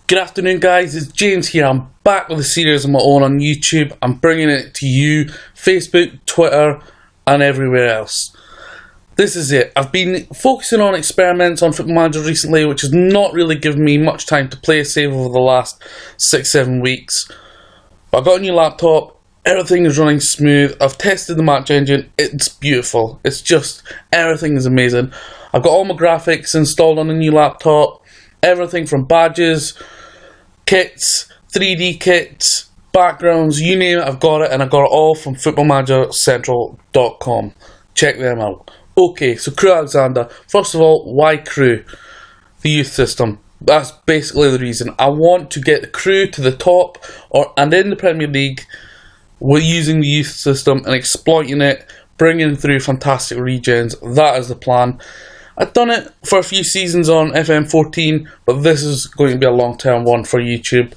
Good afternoon, guys, it's James here. I'm back with a series of my own on YouTube. I'm bringing it to you, Facebook, Twitter and everywhere else. This is it. I've been focusing on experiments on Football Manager recently, which has not really given me much time to play a save over the last 6-7 weeks. But I got a new laptop, everything is running smooth. I've tested the match engine, it's beautiful. It's just, everything is amazing. I've got all my graphics installed on the new laptop, everything from badges, kits, 3D kits, backgrounds, you name it, I've got it, and I got it all from footballmanagercentral.com. Check them out. Okay, so Crewe Alexandra. First of all, why Crewe? The youth system. That's basically the reason. I want to get the Crewe to the top and in the Premier League. We're using the youth system and exploiting it, bringing through fantastic regens. That is the plan. I've done it for a few seasons on FM15, but this is going to be a long-term one for YouTube.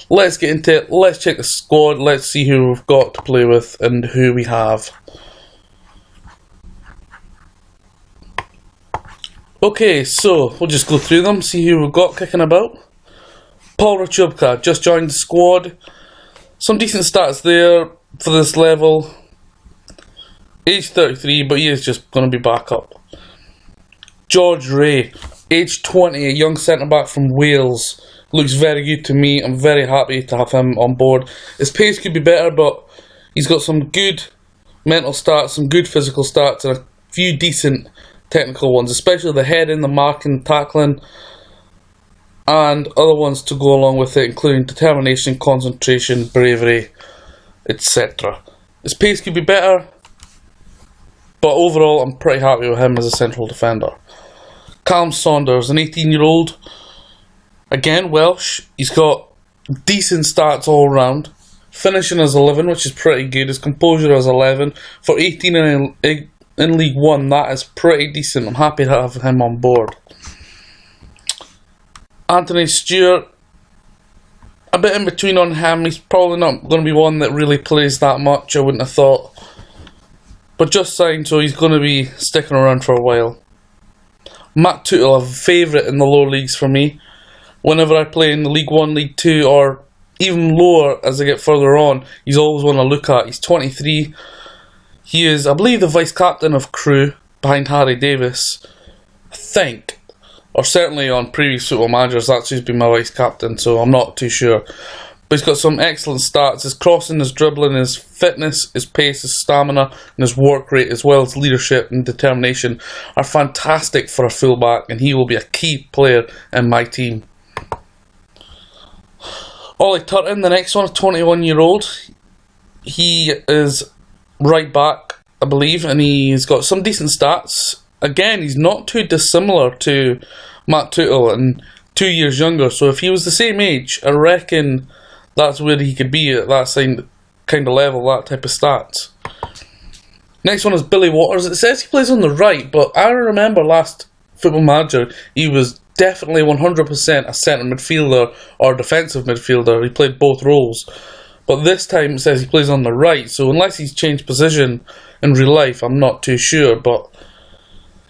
Let's get into it. Let's check the squad. Let's see who we've got to play with and who we have. Okay, so we'll just go through them, see who we've got kicking about. Paul Rachubka just joined the squad. Some decent stats there for this level. Age 33, but he is just going to be back up. George Ray, age 20, a young centre-back from Wales. Looks very good to me. I'm very happy to have him on board. His pace could be better, but he's got some good mental stats, some good physical stats, and a few decent technical ones, especially the heading, the marking, tackling, and other ones to go along with it, including determination, concentration, bravery, etc. His pace could be better, but overall I'm pretty happy with him as a central defender. Callum Saunders, an 18-year-old, again Welsh. He's got decent stats all round. Finishing as 11, which is pretty good. His composure as 11. For 18 in League 1, that is pretty decent. I'm happy to have him on board. Anthony Stewart, a bit in between on him. He's probably not going to be one that really plays that much, I wouldn't have thought. But just signed, so he's going to be sticking around for a while. Matt Tootle, a favourite in the lower leagues for me. Whenever I play in the League 1, League 2, or even lower as I get further on, he's always one to look at. He's 23. He is, I believe, the vice-captain of Crewe, behind Harry Davis. I think. Or certainly on previous Football Managers, that's who's been my vice-captain, so I'm not too sure. But he's got some excellent stats. His crossing, his dribbling, his fitness, his pace, his stamina, and his work rate, as well as leadership and determination, are fantastic for a fullback, and he will be a key player in my team. Ollie Turton, the next one, a 21-year-old. He is right back, I believe, and he's got some decent stats. Again, he's not too dissimilar to Matt Tootle, and 2 years younger, so if he was the same age, I reckon that's where he could be at that kind of level, that type of stats. Next one is Billy Waters. It says he plays on the right, but I remember last Football Manager, he was definitely 100% a centre midfielder or defensive midfielder. He played both roles. But this time it says he plays on the right, so unless he's changed position in real life, I'm not too sure. But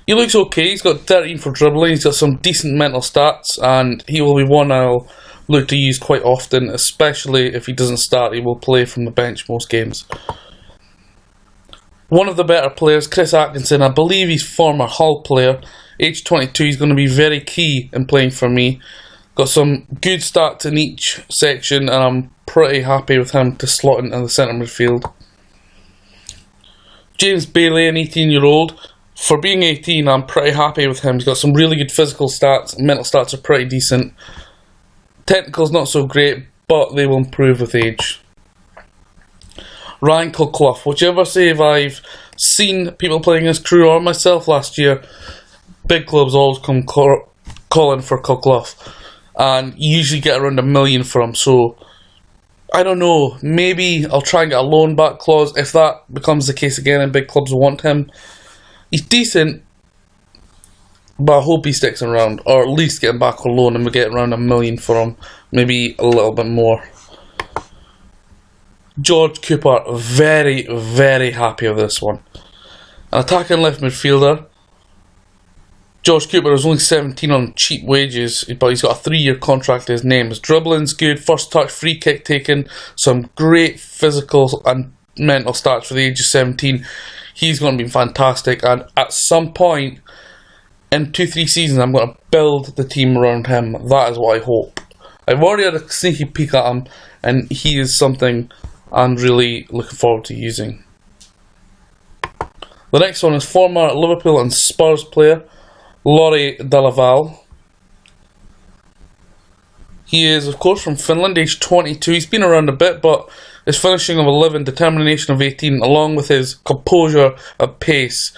he looks okay. He's got 13 for dribbling, he's got some decent mental stats, and he will be one I'll look to use quite often, especially if he doesn't start. He will play from the bench most games. One of the better players, Chris Atkinson, I believe he's former Hull player, age 22, he's going to be very key in playing for me. Got some good stats in each section, and I'm pretty happy with him to slot into the centre midfield. James Bailey, an 18-year-old. For being 18, I'm pretty happy with him. He's got some really good physical stats, mental stats are pretty decent. Technical's not so great, but they will improve with age. Ryan Culclough, whichever save I've seen people playing as Crewe or myself last year, big clubs always come calling for Culclough, and you usually get around $1 million for him, so I don't know, maybe I'll try and get a loan back clause if that becomes the case again and big clubs want him. He's decent, but I hope he sticks around, or at least get him back on loan and we get around $1 million for him, maybe a little bit more. George Cooper, very, very happy with this one. An attacking left midfielder. Josh Cooper is only 17 on cheap wages, but he's got a 3-year contract to his name. His dribbling's good, first touch, free kick taken, some great physical and mental stats for the age of 17. He's going to be fantastic, and at some point in 2-3 seasons I'm going to build the team around him. That is what I hope. I've already had a sneaky peek at him, and he is something I'm really looking forward to using. The next one is former Liverpool and Spurs player Lauri Delaval. He is, of course, from Finland, age 22. He's been around a bit, but his finishing of 11, determination of 18, along with his composure at pace,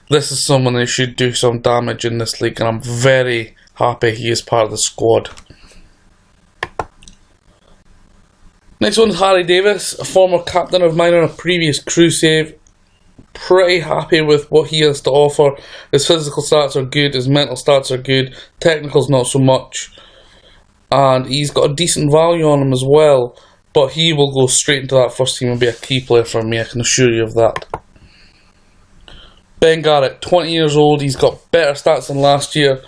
this is someone who should do some damage in this league, and I'm very happy he is part of the squad. Next one is Harry Davis, a former captain of mine on a previous Crewe save. Pretty happy with what he has to offer. His physical stats are good, his mental stats are good, technical's not so much, and he's got a decent value on him as well, but he will go straight into that first team and be a key player for me, I can assure you of that. Ben Garrett, 20 years old, he's got better stats than last year,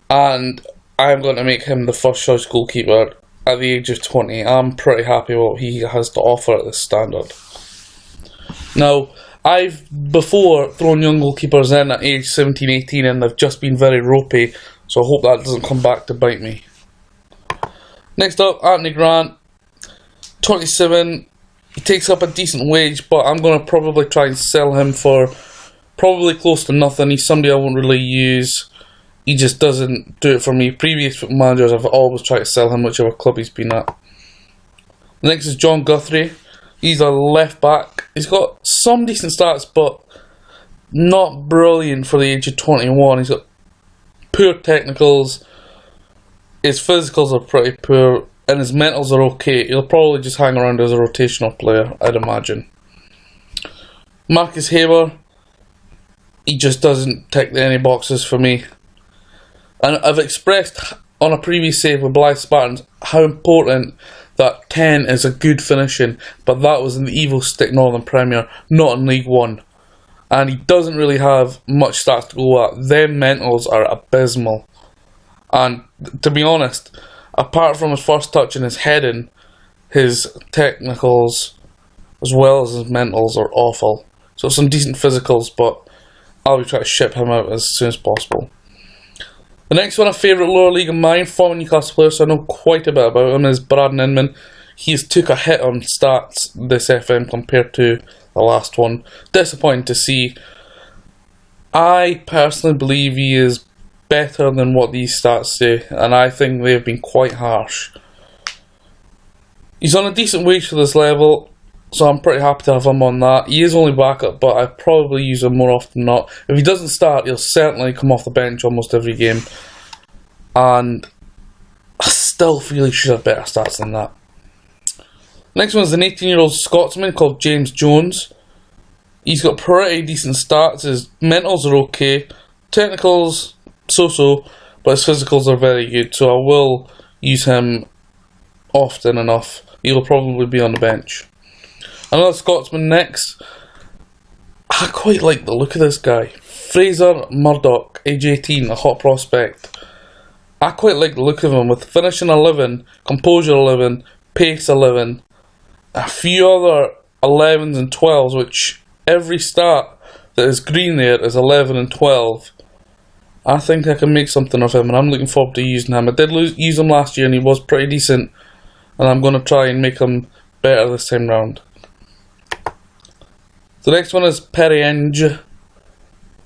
and I'm going to make him the first choice goalkeeper at the age of 20. I'm pretty happy with what he has to offer at this standard. Now, I've before thrown young goalkeepers in at age 17, 18 and they've just been very ropey, so I hope that doesn't come back to bite me. Next up, Anthony Grant, 27, he takes up a decent wage, but I'm going to probably try and sell him for probably close to nothing. He's somebody I won't really use, he just doesn't do it for me. Previous football managers, I've always tried to sell him whichever club he's been at. Next is John Guthrie. He's a left back. He's got some decent stats, but not brilliant for the age of 21. He's got poor technicals. His physicals are pretty poor, and his mentals are okay. He'll probably just hang around as a rotational player, I'd imagine. Marcus Haber, he just doesn't tick any boxes for me. And I've expressed on a previous save with Blythe Spartans how important that 10 is a good finishing, but that was in the Evil Stick Northern Premier, not in League 1. And he doesn't really have much stats to go at. Them mentals are abysmal. And to be honest, apart from his first touch and his heading, his technicals as well as his mentals are awful. So some decent physicals, but I'll be trying to ship him out as soon as possible. The next one, a favourite lower league of mine, former Newcastle player, so I know quite a bit about him, is Braden Inman. He's took a hit on stats this FM compared to the last one. Disappointing to see. I personally believe he is better than what these stats say, and I think they have been quite harsh. He's on a decent wage for this level, so I'm pretty happy to have him on that. He is only backup, but I probably use him more often than not. If he doesn't start, he'll certainly come off the bench almost every game. And I still feel he should have better stats than that. Next one is an 18-year-old Scotsman called James Jones. He's got pretty decent stats. His mentals are okay. Technicals, so-so, but his physicals are very good. So I will use him often enough. He'll probably be on the bench. Another Scotsman next. I quite like the look of this guy. Fraser Murdoch, age 18, a hot prospect. I quite like the look of him with finishing 11, composure 11, pace 11, a few other 11s and 12s, which every stat that is green there is 11 and 12. I think I can make something of him, and I'm looking forward to using him. I did use him last year and he was pretty decent, and I'm going to try and make him better this time round. The next one is Perry Enge.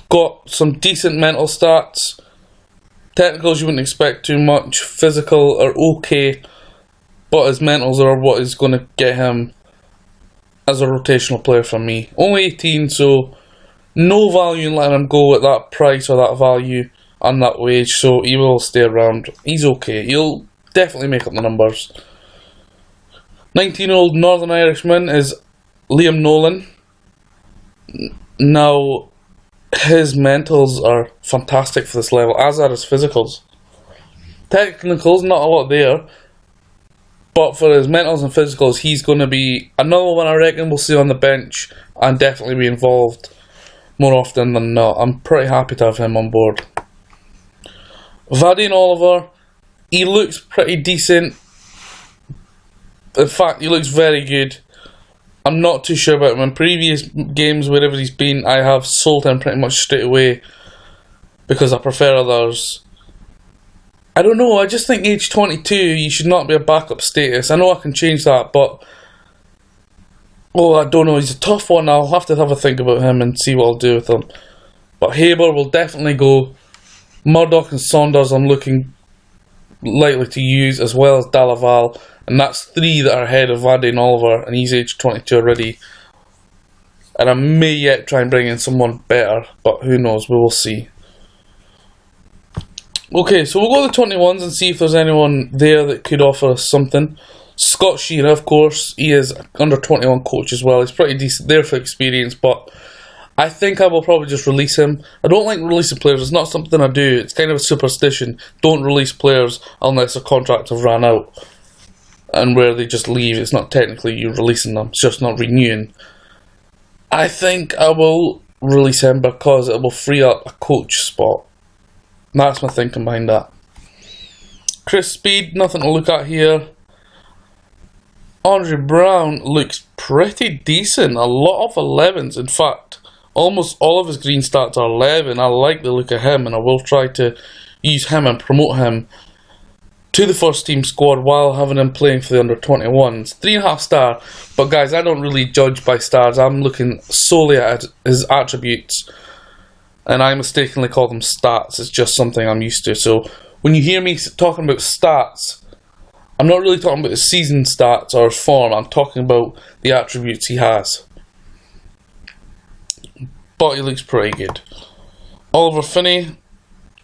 Got some decent mental stats. Technicals you wouldn't expect too much. Physical are okay, but his mentals are what is going to get him as a rotational player for me. Only 18, so no value in letting him go at that price or that value on that wage, so he will stay around. He's okay. He'll definitely make up the numbers. 19-year-old Northern Irishman is Liam Nolan. Now, his mentals are fantastic for this level, as are his physicals. Technicals, not a lot there, but for his mentals and physicals, he's going to be another one I reckon we'll see on the bench and definitely be involved more often than not. I'm pretty happy to have him on board. Vadine Oliver, he looks pretty decent. In fact, he looks very good. I'm not too sure about him. In previous games, wherever he's been, I have sold him pretty much straight away because I prefer others. I don't know, I just think age 22, you should not be a backup status. I know I can change that, but oh, I don't know, he's a tough one. I'll have a think about him and see what I'll do with him. But Haber will definitely go. Murdoch and Saunders I'm looking likely to use, as well as Dalaval, and that's 3 that are ahead of Vadine Oliver, and he's age 22 already. And I may yet try and bring in someone better, but who knows, we will see. Okay, so we'll go to the 21s and see if there's anyone there that could offer us something. Scott Shearer, of course, he is under 21 coach as well. He's pretty decent there for experience, but I think I will probably just release him. I don't like releasing players, it's not something I do. It's kind of a superstition. Don't release players unless their contracts have ran out. And where they just leave, it's not technically you releasing them, it's just not renewing. I think I will release him because it will free up a coach spot. That's my thinking behind that. Chris Speed, nothing to look at here. Andre Brown looks pretty decent. A lot of 11s. In fact, almost all of his green stats are 11. I like the look of him, and I will try to use him and promote him to the first team squad while having him playing for the under 21s. 3.5 star. But guys, I don't really judge by stars. I'm looking solely at his attributes. And I mistakenly call them stats. It's just something I'm used to. So when you hear me talking about stats, I'm not really talking about his season stats or his form. I'm talking about the attributes he has. But he looks pretty good. Oliver Finney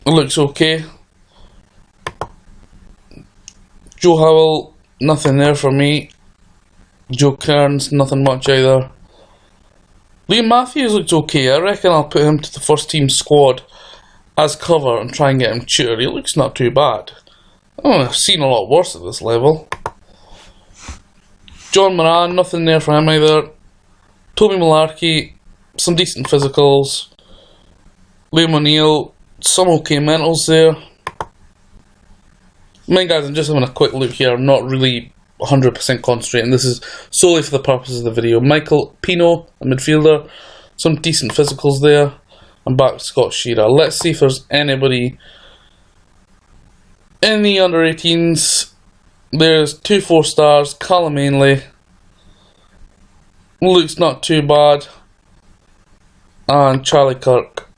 looks okay. Joe Howell, nothing there for me. Joe Kearns, nothing much either. Liam Matthews looks okay. I reckon I'll put him to the first team squad as cover and try and get him tutor. He looks not too bad. Oh, I've seen a lot worse at this level. John Moran, nothing there for him either. Toby Malarkey, some decent physicals. Liam O'Neill, some okay mentals there. I mean, guys, I'm just having a quick look here. I'm not really 100% concentrating. This is solely for the purposes of the video. Michael Pino, a midfielder. Some decent physicals there. I'm back to Scott Shearer. Let's see if there's anybody in the under 18s. There's 2 4-stars. Callum Ainley looks not too bad. And Charlie Kirk,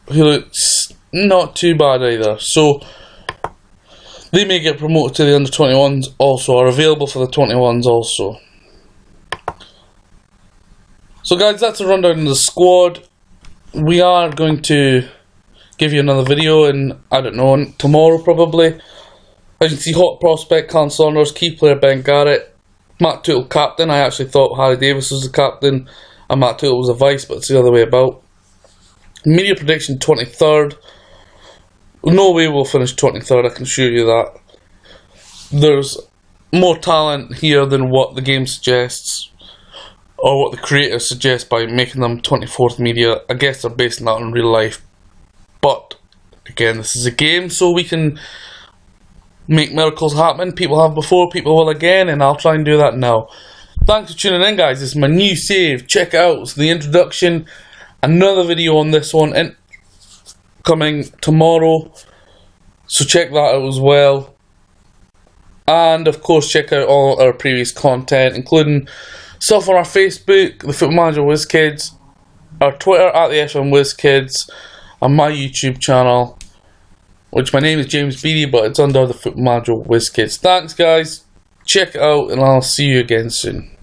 who looks not too bad either. So they may get promoted to the under 21s also, or available for the 21s also. So guys, that's a rundown of the squad. We are going to give you another video in, I don't know, tomorrow probably. As you can see, hot prospect Callum Saunders, key player Ben Garrett, Matt Tootle captain. I actually thought Harry Davis was the captain and Matt Tootle was a vice, but it's the other way about. Media prediction 23rd. No way we'll finish 23rd, I can assure you that. There's more talent here than what the game suggests, or what the creators suggest by making them 24th media. I guess they're basing that on real life. But, again, this is a game, so we can make miracles happen. People have before, people will again, and I'll try and do that now. Thanks for tuning in, guys. This is my new save. Check it out. It's the introduction. Another video on this one and coming tomorrow, so check that out as well. And of course, check out all our previous content, including stuff on our Facebook, the Football Manager WizKids, our Twitter at the FM WizKids, and my YouTube channel, which my name is James Beattie, but it's under the Football Manager WizKids. Thanks, guys. Check it out, and I'll see you again soon.